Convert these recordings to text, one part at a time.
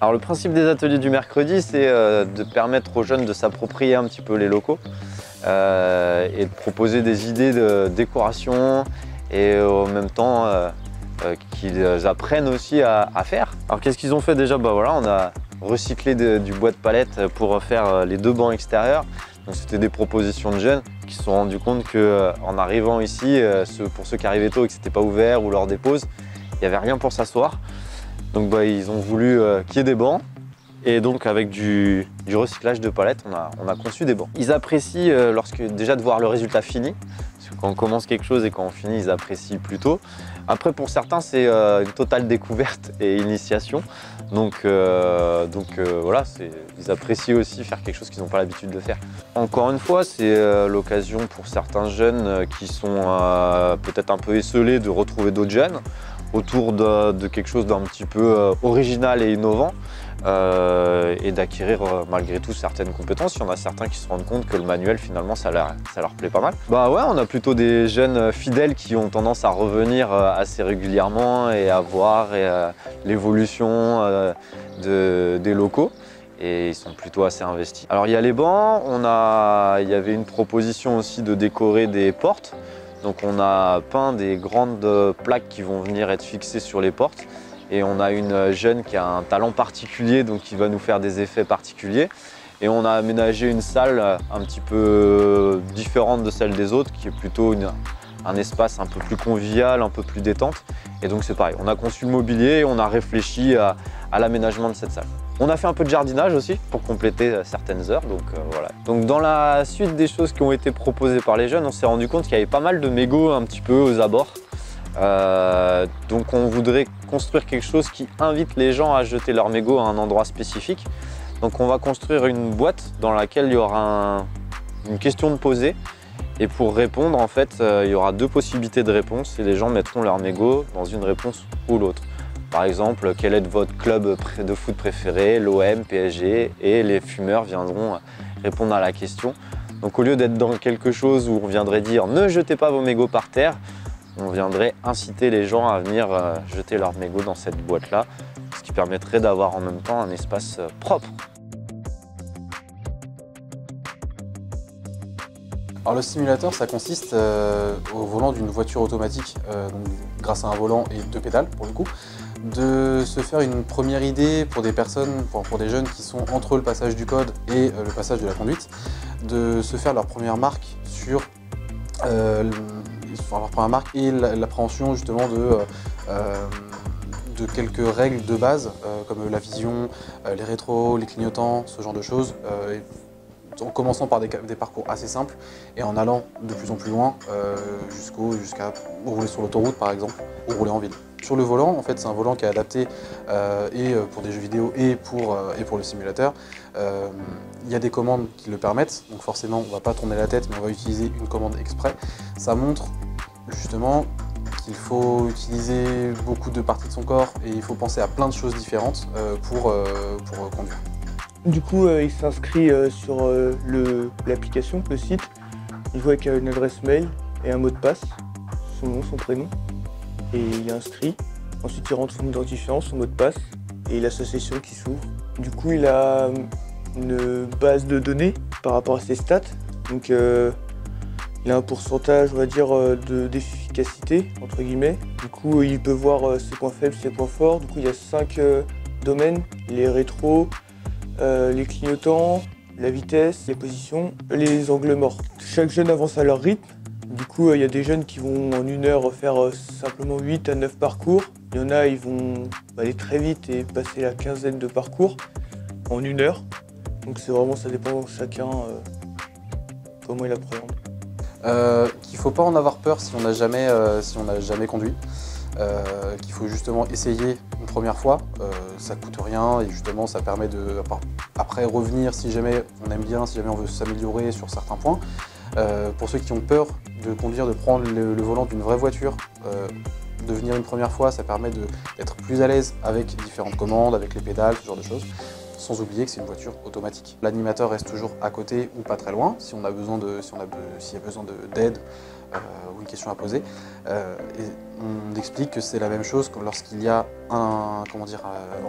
Alors le principe des ateliers du mercredi, c'est de permettre aux jeunes de s'approprier un petit peu les locaux et de proposer des idées de décoration et en même temps qu'ils apprennent aussi à faire. Alors qu'est-ce qu'ils ont fait déjà? Voilà, on a recyclé du bois de palette pour faire les 2 bancs extérieurs. Donc c'était des propositions de jeunes qui se sont rendus compte qu'en arrivant ici, pour ceux qui arrivaient tôt et que c'était pas ouvert ou lors des pauses, il n'y avait rien pour s'asseoir. Donc ils ont voulu qu'il y ait des bancs et donc avec du recyclage de palettes, on a conçu des bancs. Ils apprécient déjà de voir le résultat fini, parce que quand on commence quelque chose et quand on finit, ils apprécient plutôt. Après pour certains, c'est une totale découverte et initiation. Donc voilà, ils apprécient aussi faire quelque chose qu'ils n'ont pas l'habitude de faire. Encore une fois, c'est l'occasion pour certains jeunes qui sont peut-être un peu esseulés de retrouver d'autres jeunes autour de quelque chose d'un petit peu original et innovant et d'acquérir malgré tout certaines compétences. Il y en a certains qui se rendent compte que le manuel finalement ça leur plaît pas mal. Ouais, on a plutôt des jeunes fidèles qui ont tendance à revenir assez régulièrement et à voir l'évolution des locaux. Et ils sont plutôt assez investis. Alors il y a les bancs, il y avait une proposition aussi de décorer des portes. Donc on a peint des grandes plaques qui vont venir être fixées sur les portes et on a une jeune qui a un talent particulier donc qui va nous faire des effets particuliers et on a aménagé une salle un petit peu différente de celle des autres qui est plutôt un espace un peu plus convivial, un peu plus détente et donc c'est pareil, on a conçu le mobilier et on a réfléchi à l'aménagement de cette salle. On a fait un peu de jardinage aussi pour compléter certaines heures, donc voilà. Donc dans la suite des choses qui ont été proposées par les jeunes, on s'est rendu compte qu'il y avait pas mal de mégots un petit peu aux abords. Donc on voudrait construire quelque chose qui invite les gens à jeter leurs mégots à un endroit spécifique. Donc on va construire une boîte dans laquelle il y aura une question de poser. Et pour répondre, en fait, il y aura 2 possibilités de réponse et les gens mettront leurs mégots dans une réponse ou l'autre. Par exemple, quel est votre club de foot préféré, l'OM, PSG, et les fumeurs viendront répondre à la question. Donc au lieu d'être dans quelque chose où on viendrait dire « ne jetez pas vos mégots par terre », on viendrait inciter les gens à venir jeter leurs mégots dans cette boîte-là, ce qui permettrait d'avoir en même temps un espace propre. Alors le simulateur, ça consiste au volant d'une voiture automatique, donc, grâce à un volant et 2 pédales pour le coup, de se faire une première idée pour des personnes, pour des jeunes qui sont entre le passage du code et le passage de la conduite, de se faire leur première marque sur leur première marque et l'appréhension justement de quelques règles de base comme la vision, les rétros, les clignotants, ce genre de choses. En commençant par des parcours assez simples et en allant de plus en plus loin jusqu'à rouler sur l'autoroute par exemple ou rouler en ville. Sur le volant, en fait, c'est un volant qui est adapté et pour des jeux vidéo et pour le simulateur. Il y a des commandes qui le permettent, donc forcément on ne va pas tourner la tête mais on va utiliser une commande exprès. Ça montre justement qu'il faut utiliser beaucoup de parties de son corps et il faut penser à plein de choses différentes pour conduire. Du coup, il s'inscrit sur l'application, le site. Il voit qu'il y a une adresse mail et un mot de passe, son nom, son prénom, et il est inscrit. Ensuite, il rentre son identifiant, son mot de passe, et il a sa session qui s'ouvre. Du coup, il a une base de données par rapport à ses stats. Donc, il a un pourcentage, on va dire, d'efficacité, entre guillemets. Du coup, il peut voir ses points faibles, ses points forts. Du coup, il y a 5 domaines, les rétros, les clignotants, la vitesse, les positions, les angles morts. Chaque jeune avance à leur rythme. Du coup, il y a des jeunes qui vont en 1 heure faire simplement 8 à 9 parcours. Il y en a, ils vont aller très vite et passer la quinzaine de parcours en 1 heure. Donc c'est vraiment, ça dépend de chacun comment il appréhende. Qu'il ne faut pas en avoir peur si on n'a jamais conduit. Qu'il faut justement essayer une première fois, ça coûte rien et justement ça permet de après revenir si jamais on aime bien, si jamais on veut s'améliorer sur certains points. Pour ceux qui ont peur de conduire, de prendre le volant d'une vraie voiture, de venir une première fois, ça permet d'être plus à l'aise avec différentes commandes, avec les pédales, ce genre de choses. sans oublier que c'est une voiture automatique. L'animateur reste toujours à côté ou pas très loin, s'il y a besoin d'aide ou une question à poser. Et on explique que c'est la même chose que lorsqu'il y a en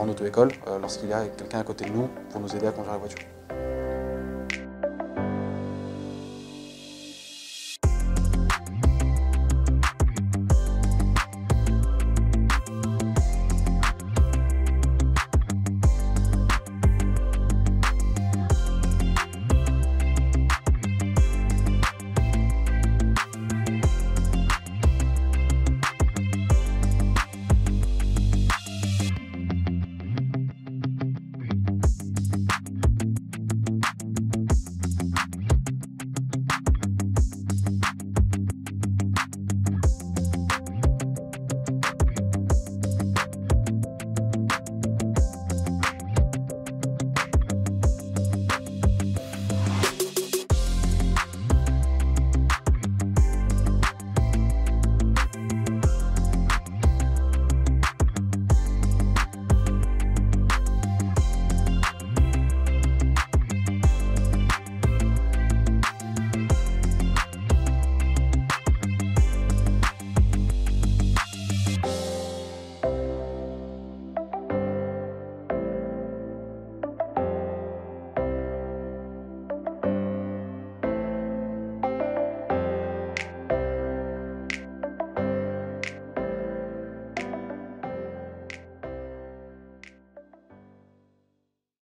auto-école, lorsqu'il y a quelqu'un à côté de nous pour nous aider à conduire la voiture.